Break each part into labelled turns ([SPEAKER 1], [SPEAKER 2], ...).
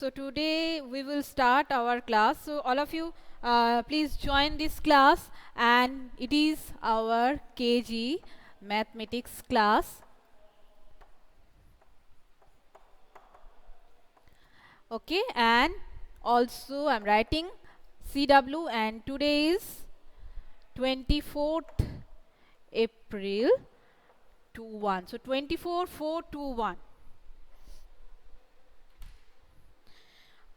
[SPEAKER 1] So today we will start our class. So all of you, please join this class, and it is our KG mathematics class. Okay, and also I'm writing CW, and today is 24th April 21. So 24/4/21.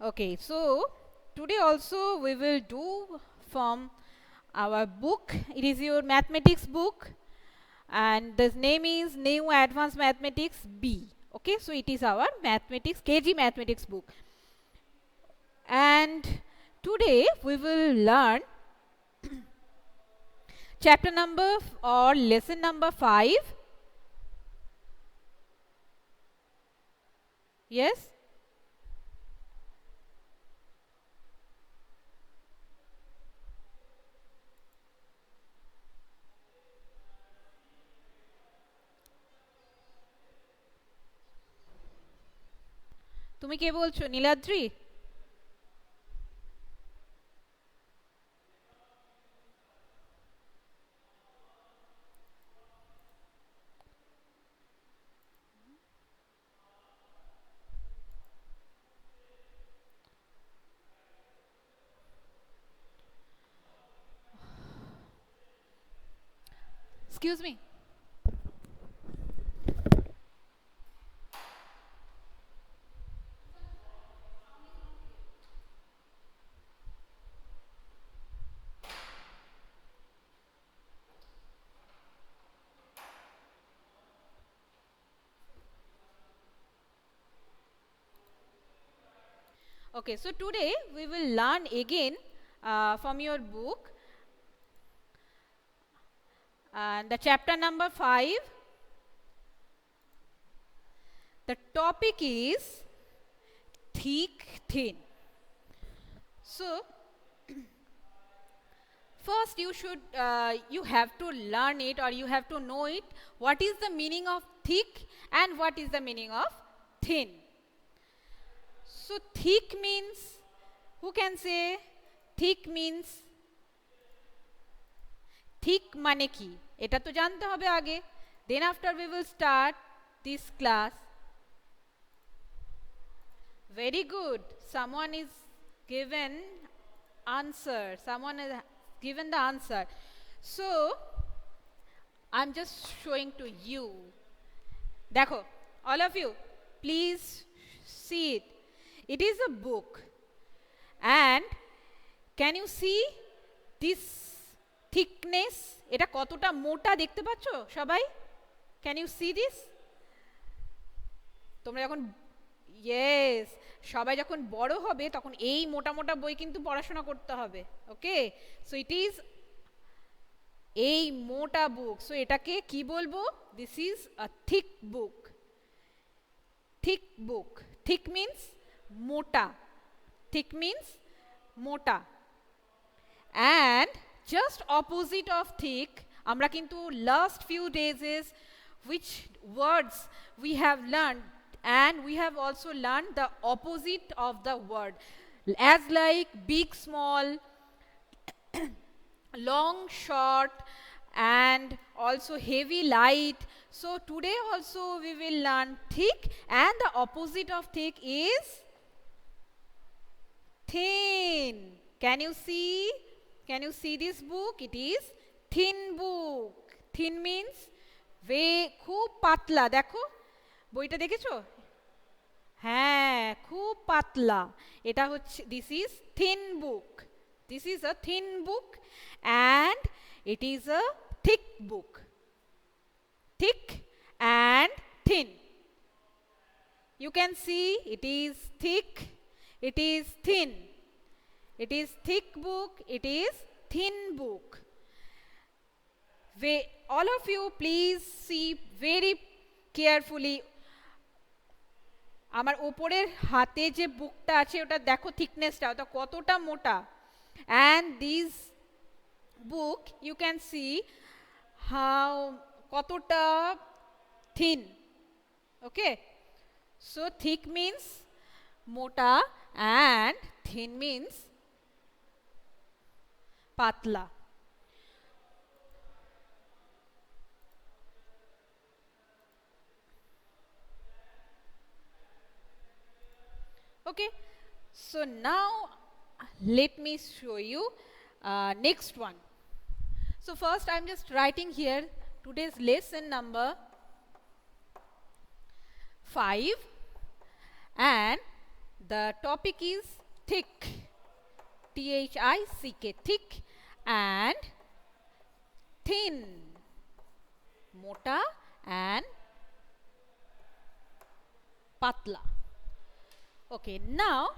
[SPEAKER 1] Okay, so today also we will do from our book. It is your mathematics book, and the name is New Advanced Mathematics B. Okay, so it is our mathematics KG mathematics book, and today we will learn chapter number or lesson number 5. Yes, তুমি কে বলছো? Niladri? Excuse me. Okay, so today we will learn again from your book, and the chapter number 5. The topic is thick, thin. So first you have to learn it, or you have to know it. What is the meaning of thick and what is the meaning of thin? So thick means, who can say thick means? Thick মানে কি? এটা তো জানতে হবে আগে. Then after we will start this class. Very good. Someone is given answer. Someone has given the answer. So I'm just showing to you. Dekho, all of you, please see it. It is a book. And can you see this thickness? এটা কতটা মোটা দেখতে পাচ্ছো সবাই? Can you see this? তোমরা যখন yes, সবাই যখন বড় হবে তখন এই মোটা মোটা বই কিন্তু পড়াশোনা করতে হবে। ওকে, সো ইট ইজ এই মোটা বুক। সো এটাকে কি বলবো? This is a thick book. Thick book. Thick means মোটা। থিক মিন্স মোটা। And just opposite of thick, আমরা কিন্তু last few days which words we have learned, and we have also learned the opposite of the word, as like big, small, long, short, and also heavy, light. So today also we will learn thick, and the opposite of thick is thin. Can you see? Can you see this book? It is thin book. Thin means খুব পাতলা। দেখো বইটা দেখেছো? হ্যাঁ, খুব পাতলা। এটা হচ্ছে, this is thin book. This is a thin book, and it is a thick book. Thick and thin. You can see it is thick, it is thin. It is thick book, it is thin book. All of you please see very carefully. আমার ওপরের হাতে যে বুকটা আছে ওটা দেখো থিকনেসটা, ওটা কতটা মোটা। And this book you can see how কতটা থিন। Okay, so thick means mota, and thin means patla. Okay, so now let me show you next one. So first I'm just writing here today's lesson number 5, and the topic is thick, Thick, thick, and thin, mota, and patla. Okay, now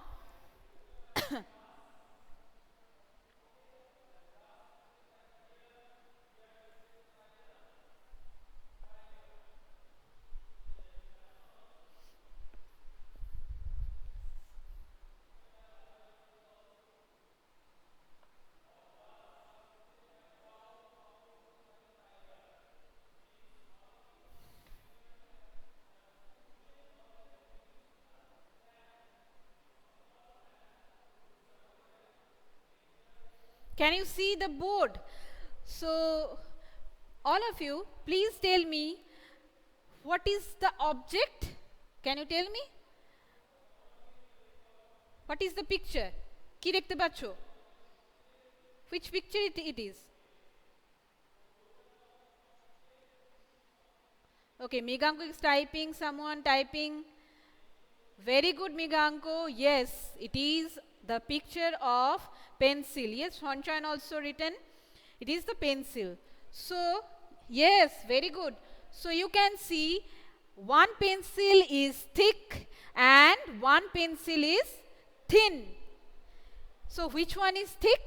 [SPEAKER 1] can you see the board? So all of you, please tell me what is the object? Can you tell me? What is the picture? কি দেখতে পাচ্ছ? Which picture it is? Okay, Miganko is typing, someone typing. Very good, Miganko. Yes, it is the picture of pencil. Yes, Sunshine also written. It is the pencil. So, yes, very good. So, you can see one pencil is thick and one pencil is thin. So, which one is thick?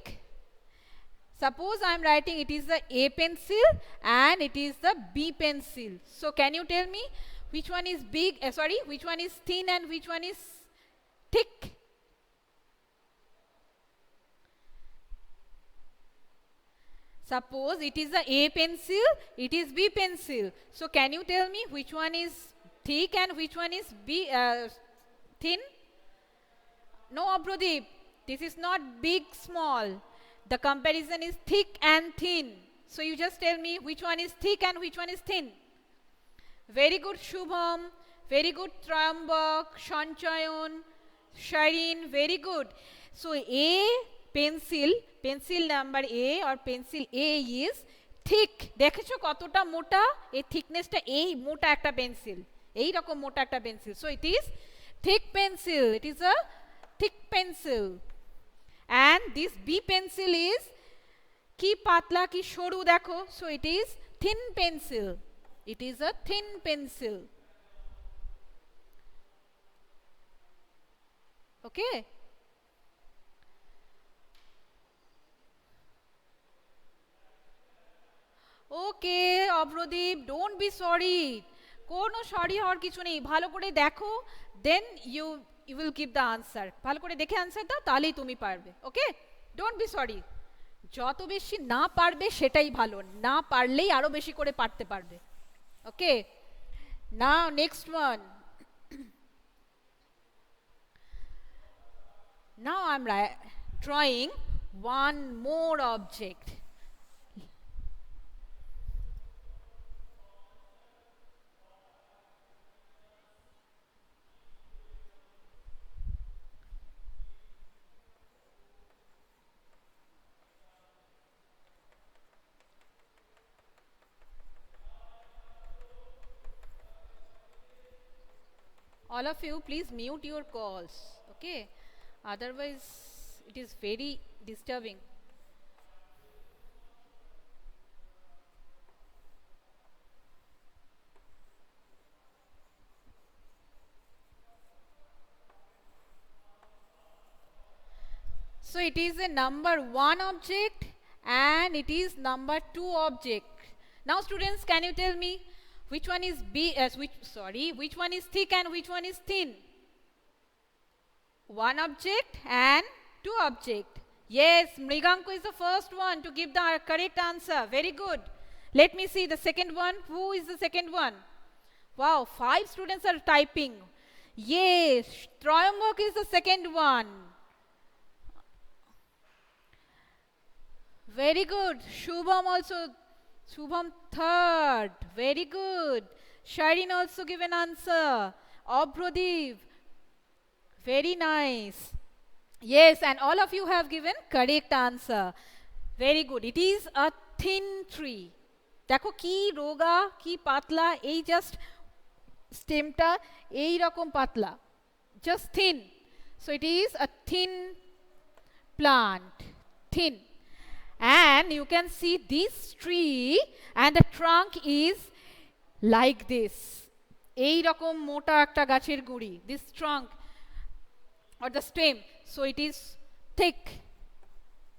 [SPEAKER 1] Suppose I am writing it is the A pencil and it is the B pencil. So, can you tell me which one is big, which one is thin and which one is thick? Suppose it is the A pencil, it is B pencil. So, can you tell me which one is thick and which one is thin? No, Abrodeep, this is not big, small. The comparison is thick and thin. So, you just tell me which one is thick and which one is thin. Very good, Shubham. Very good, Trambak, Shanchayon, Shireen. Very good. So, pencil number A or pencil A is thick. দেখেছো কতটা মোটা? এই thicknessটা এই মোটা একটা pencil, এই রকম মোটা একটা pencil. So it is thick pencil. It is a thick pencil. And this B pencil is কি পাতলা কি সরু দেখো. So it is thin pencil. It is a thin pencil. Okay. Okay Abhradeep, don't be sorry, কোনো sorry হওয়ার কিছু নেই. ভালো করে দেখো, then you will give the answer. ভালো করে দেখে আনসার দাও, তাহলেই তুমি পারবে. Okay, don't be sorry. যত বেশি না পারবে সেটাই ভালো, না পারলেই আরো বেশি করে পারতে পারবে. Okay, now next one. Now I am drawing one more object. All of you, please mute your calls. Okay, otherwise it is very disturbing. So it is a number 1 object and it is number 2 object. Now students, can you tell me which one is which one is thick and which one is thin? One object and two object. Yes, Mriganko is the first one to give the correct answer. Very good. Let me see the second one. Who is the second one? Wow, 5 students are typing. Yes, Trayambak is the second one. Very good. Shubham also. Shubham third. Very good. Shireen also give an answer. Abrodeep. Very nice. Yes, and all of you have given correct answer. Very good. It is a thin tree. দেখো কি রোগা কি পাতলা এই just স্টেমটা এই রকম পাতলা just thin. So it is a thin plant. Thin. And you can see this tree and the trunk is like this. এই রকম মোটা একটা গাছের গুঁড়ি. This trunk or the stem. So it is thick.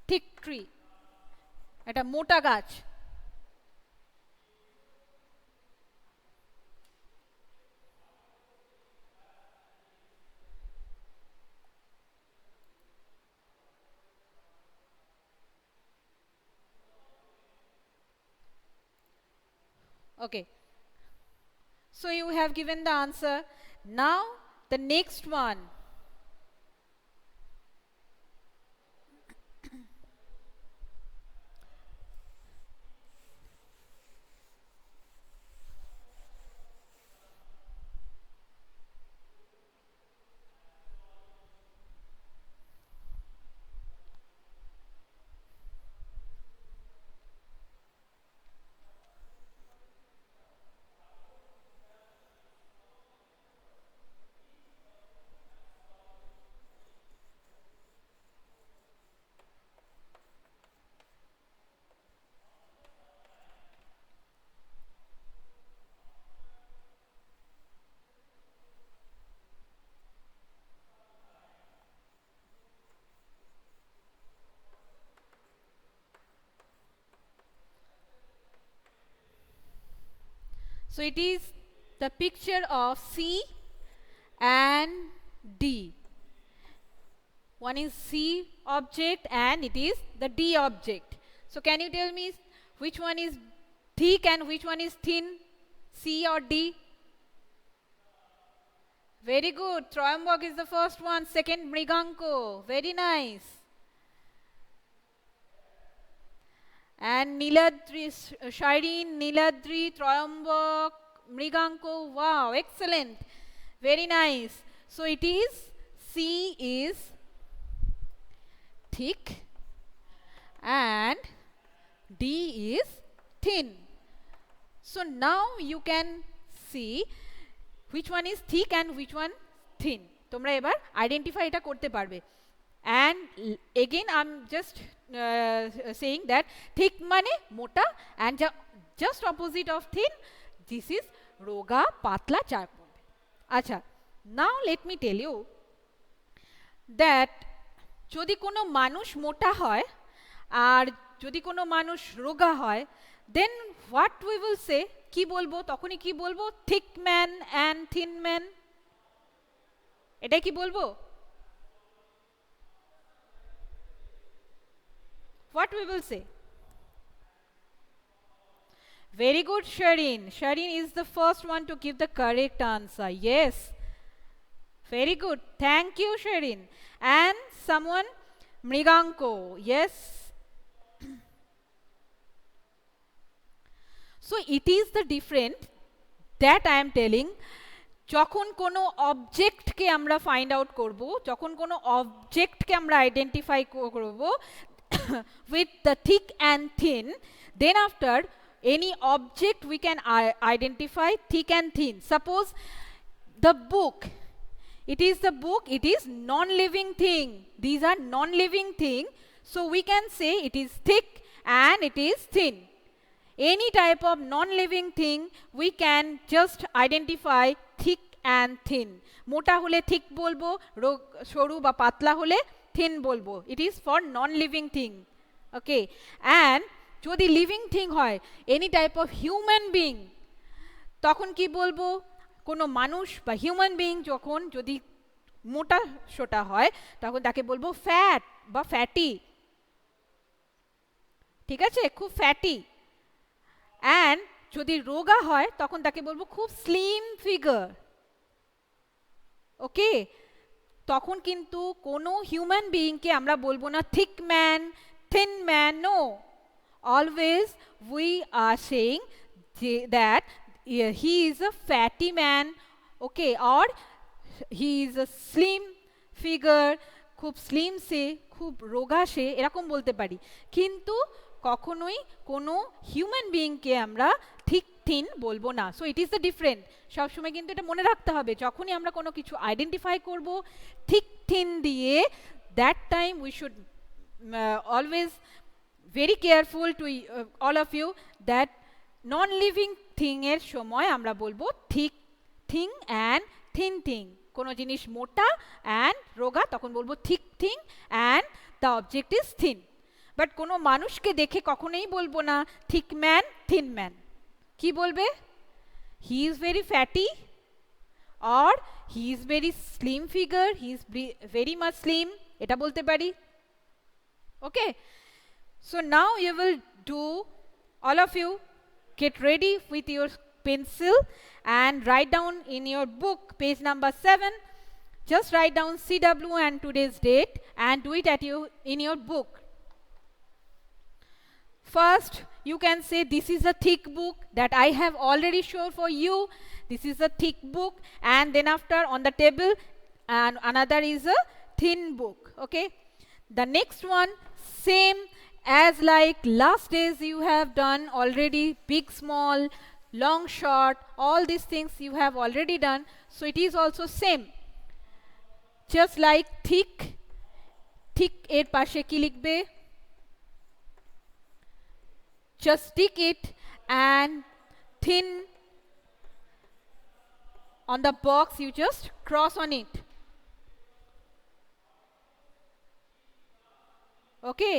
[SPEAKER 1] Thick tree. এটা মোটা গাছ. Okay. So you have given the answer. Now the next one. So it is the picture of C and D. One is C object and it is the D object. So can you tell me which one is thick and which one is thin? C or D? Very good. Trayambak is the first one. Second, Mriganko. Very nice. And Niladri, Shireen, Niladri, Trayambak, Mriganko. Wow, excellent. Very nice. So it is C is thick and D is thin. So now you can see which one is thick and which one thin. তোমরা এবার identify এটা করতে পারবে। And again I'm just saying that thick মানে মোটা and just opposite of thin, this is রোগা পাতলা চারকোণ। আচ্ছা, now let me tell you that যদি কোনো মানুষ মোটা হয় আর যদি কোনো মানুষ রোগা হয়, then what we will say, কি বলবো তখনই কি বলবো? thick man and thin man, এটাই কি বলবো? What we will say? Very good, Shireen. Shireen is the first one to give the correct answer. Yes. Very good. Thank you, Shireen. And someone, Mriganko. Yes. So it is the different that I am telling. যখন কোনো অবজেক্টকে আমরা find out করব, যখন কোনো অবজেক্টকে আমরা identify করব with the thick and thin, then after any object we can identify thick and thin. Suppose the book, it is the book, it is non-living thing. These are non-living thing, so we can say it is thick and it is thin. Any type of non-living thing we can just identify thick and thin. মোটা হলে thick বলবো, সরু বা পাতলা হলে thin বলবো. It is for non-living thing. Okay. And যদি living thing হয়, any type of human being, তখন কি বলবো? কোনো মানুষ বা human being যখন যদি মোটা সোটা হয়, তখন তাকে বলবো fat বা fatty. ঠিক আছে? খুব fatty. And যদি রোগা হয় তখন তাকে বলবো খুব স্লিম ফিগার। ওকে, তখন কিন্তু কোনো হিউম্যান বিইংকে আমরা বলবো না thick man, thin man, no, always we are saying that he is a fatty man, okay, or he is a slim figure, খুব স্লিম সে, খুব রোগা সে, এরকম বলতে পারি। কিন্তু কখনোই কোনো হিউম্যান বিইংকে আমরা থিক থিন বলবো না। So it is the different. সবসময় কিন্তু এটা মনে রাখতে হবে, যখনই আমরা কোনো কিছু আইডেন্টিফাই করব থিক থিন দিয়ে, that time we should always very careful to all of you that non living thing এর সময় আমরা বলবো thick thing and thin thing. কোনো জিনিস মোটা অ্যান্ড রোগা তখন বলবো thick thing and the object is thin. But কোনো মানুষকে দেখে কখনোই বলবো না থিক ম্যান, থিন ম্যান। কি বলবে? He is very fatty or he is very slim figure, he is very much slim, এটা বলতে পারি। Okay, so now you will do, all of you get ready with your pencil and write down in your book page number 7. Just write down CW and today's date and do it at in your book. First, you can say this is a thick book that I have already shown for you. This is a thick book, and then after on the table, and another is a thin book. Okay, the next one same as like last days you have done already, big, small, long, short, all these things you have already done. So it is also same. Just like thick, thick এর পাশে কি লিখবে? Just stick it, and thin on the box you just cross on it. Okay,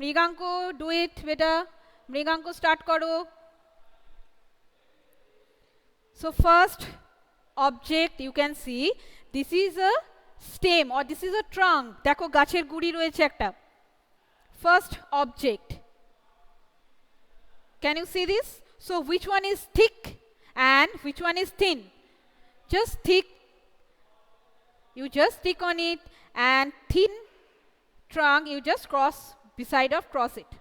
[SPEAKER 1] Mriganka, do it beta. Mriganka start করো। So first object you can see, this is a stem or this is a trunk. দেখো গাছের গুড়ি রয়েছে একটা। First object, can you see this? So which one is thick and which one is thin? Just thick, you just stick on it, and thin trunk you just cross beside of cross it.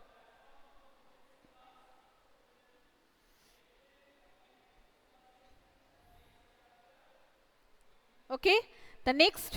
[SPEAKER 1] Okay, the next,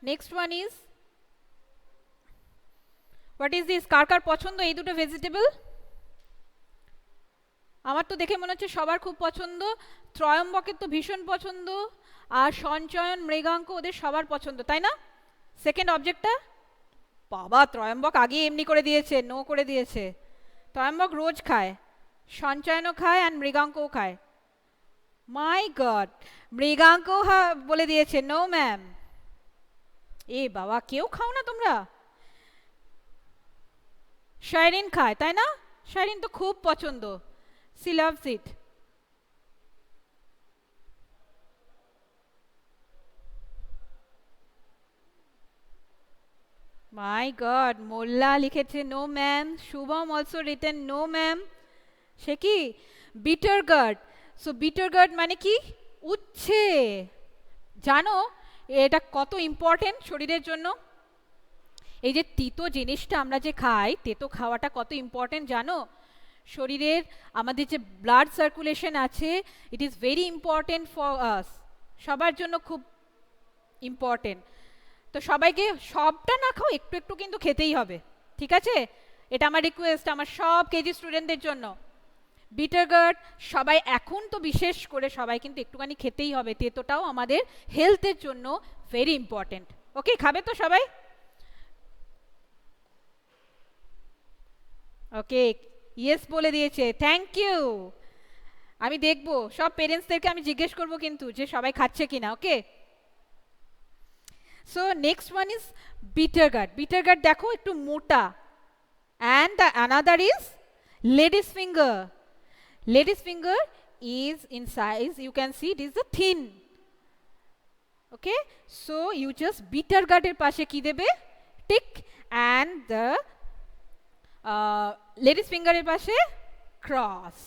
[SPEAKER 1] next one is, what is this? কার কার পছন্দ এই দুটো vegetable? আমার তো দেখে মনে হচ্ছে সবার খুব পছন্দ, ত্রয়ম্বকের তো ভীষণ পছন্দ, আর সঞ্চয়ন, মৃগাঙ্ক, ওদের সবার পছন্দ, তাই না? সেকেন্ড অবজেক্টটা বাবা, ত্রয়ম্বক আগে এমনি করে দিয়েছে, নো করে দিয়েছে। ত্রয়ম্বক রোজ খায়, সঞ্চয়নও খায়, আর মৃগাঙ্কও খায়। মাই গড, মৃগাঙ্ক বলে দিয়েছে নো ম্যাম। এ বাবা, কেউ খাও না তোমরা? শাইরিন খায়, তাই না? শাইরিন তো খুব পছন্দ, she loves it. My God, Molla লিখেছে no ma'am, Shubham also written no ma'am. সে কি? Bitter gourd. So bitter gourd মানে কি? উচ্ছে। জানো এটা কত ইম্পর্টেন্ট শরীরের জন্য? এই যে তিতো জিনিসটা আমরা যে খাই, তেতো খাওয়াটা কত ইম্পর্টেন্ট জানো? শরীরের আমাদের যে ব্লাড সার্কুলেশন আছে, it is very important for us, সবার জন্য খুব ইম্পর্টেন্ট। তো সবাইকে সবটা না খাও, একটু একটু কিন্তু খেতেই হবে, ঠিক আছে? এটা আমার রিকোয়েস্ট আমার সব কেজি স্টুডেন্টদের জন্য। বিটার গার্ড সবাই এখন তো বিশেষ করে সবাই কিন্তু একটুখানি খেতেই হবে, তেতোটাও আমাদের হেলথের জন্য ভেরি ইম্পর্টেন্ট। ওকে, খাবে তো সবাই? ওকে, ইয়েস বলে দিয়েছে, থ্যাংক ইউ। আমি দেখবো সব পেরেন্টসদেরকে আমি জিজ্ঞেস করবো কিন্তু যে সবাই খাচ্ছে কিনা okay so next one is bitter gourd দেখো একটু মোটা and the another is lady's finger is in size you can see it is the thin okay so you just bitter gourd এর পাশে কি দেবে tick and the lady's finger এর পাশে cross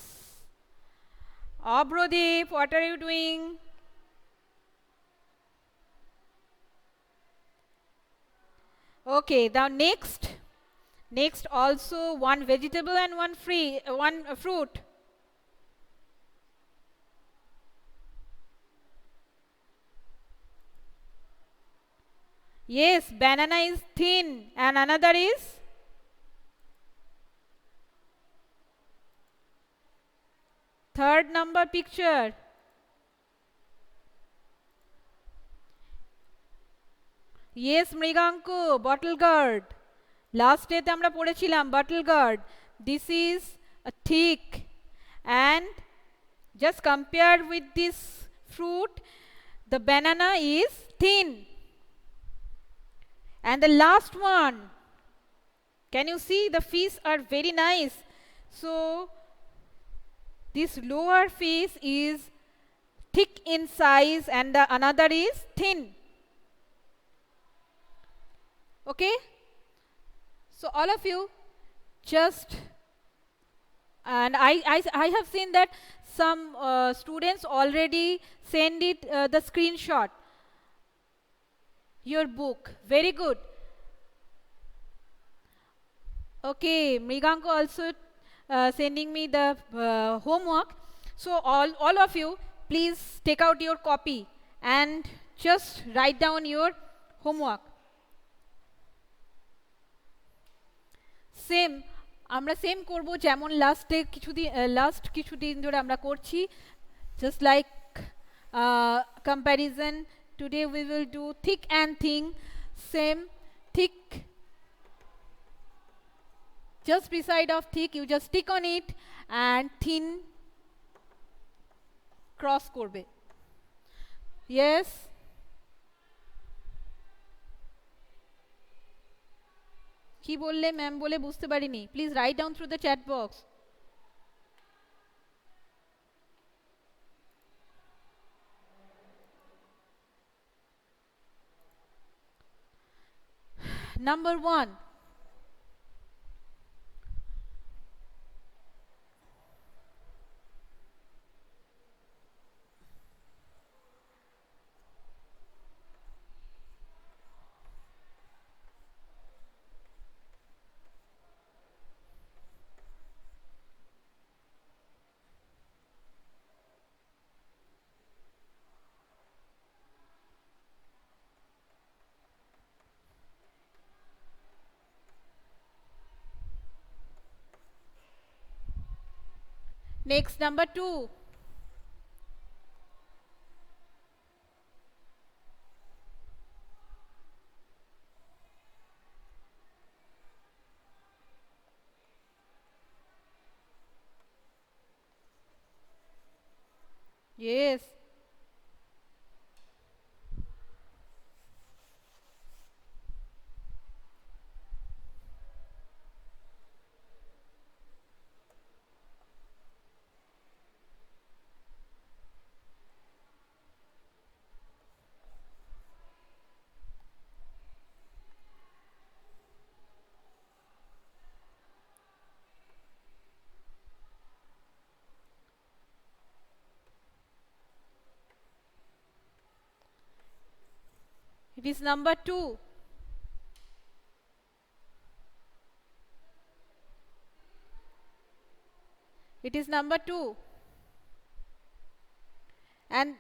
[SPEAKER 1] Abrodeep what are you doing okay now next also one vegetable and one fruit yes banana is thin and another is third number picture yes mriganku bottle gourd last day te amra porechilam bottle gourd this is a thick and just compared with this fruit the banana is thin and the last one can you see the fish are very nice so this lower fish is thick in size and the another is thin okay so all of you just and I have seen that some students already send it the screenshot your book very good okay Mriganko also sending me the homework so all of you please take out your copy and just write down your homework same আমরা same করব যেমন last কিছুদিন ধরে আমরা করছি just like comparison today we will do thick and thin same thick just beside of thick you just stick on it and thin cross করবে yes কি বললে ম্যাম বলে বুঝতে পারিনি please write down through the chat box number 1 next number 2 yes it is number 2 it is number 2 and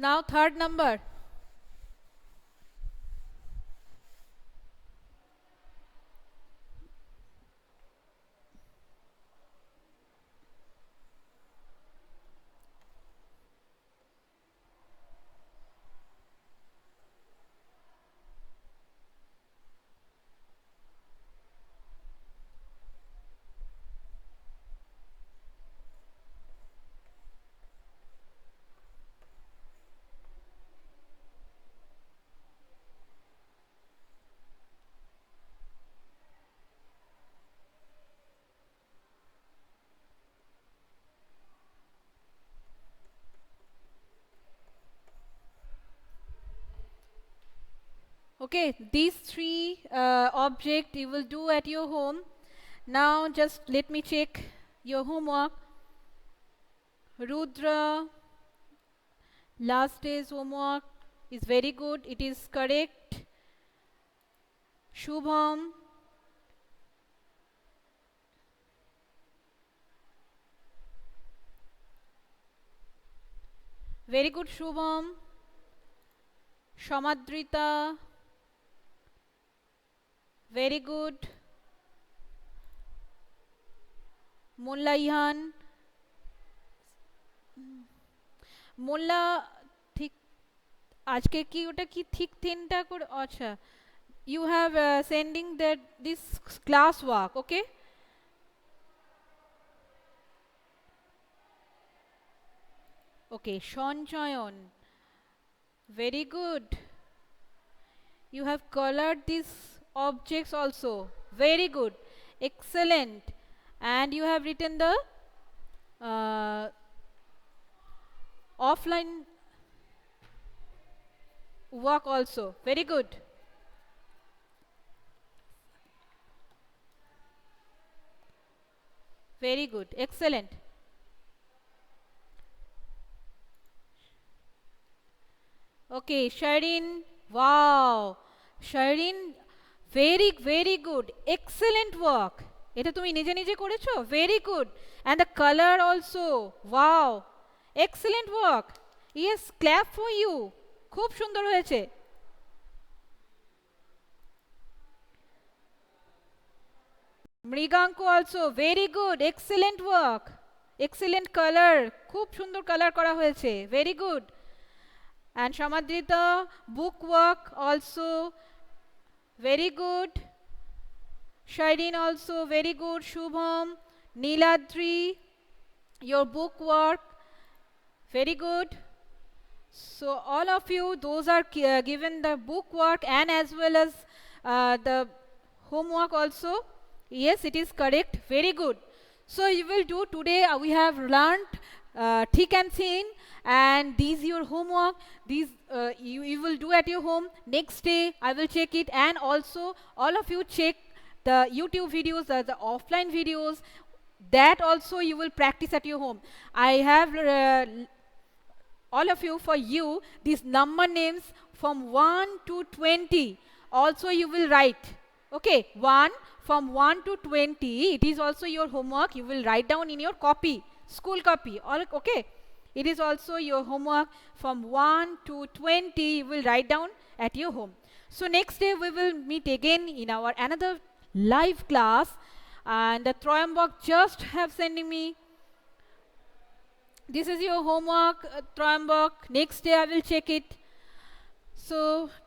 [SPEAKER 1] Now third number. Okay, these three object you will do at your home. Now just let me check your homework. Rudra, last day's homework is very good. It is correct. Shubham, very good Shubham. Shamadrita, very good. Molla Ihan, Molla ঠিক আজকে কি ওটা কি ঠিক তিনটা করে আচ্ছা you have sending that this class work okay okay Sanchayan very good. You have colored these objects also. Very good. Excellent. And you have written the offline work also. Very good. Very good. Excellent. Okay, Sharin. Wow. Sharin, very, very good. Excellent work. এটা তুমি নিজে নিজে করেছো? Very good. And the color also. Wow. Excellent work. Yes, clap for you. খুব সুন্দর হয়েছে। Mriganka also. Very good. Excellent work. Excellent color. খুব সুন্দর কালার করা হয়েছে। Very good. And Shamadrita, book work also very good. Shairin also very good. Shubham, Niladri, your book work very good. So all of you, those are given the book work and as well as the homework also. Yes, it is correct. Very good. So you will do today. We have learned thick and thin, and these your homework. These you will do at your home. Next day I will check it, and also all of you check the YouTube videos, the offline videos. That also you will practice at your home. I have all of you for you these number names from 1 to 20. Also you will write. Okay, 1 from 1 to 20. It is also your homework. You will write down in your copy, school copy. All okay. It is also your homework from 1 to 20. You will write down at your home. So next day we will meet again in our another live class. And the Troyambok just have sending me. This is your homework, Troyambok. Next day I will check it. So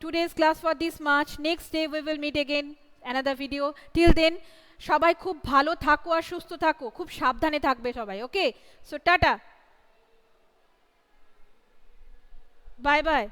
[SPEAKER 1] today's class for this much. Next day we will meet again another video. Till then সবাই খুব ভালো থাকো আর সুস্থ থাকো, খুব সাবধানে থাকবে সবাই। ওকে, সো টাটা, বাই বাই।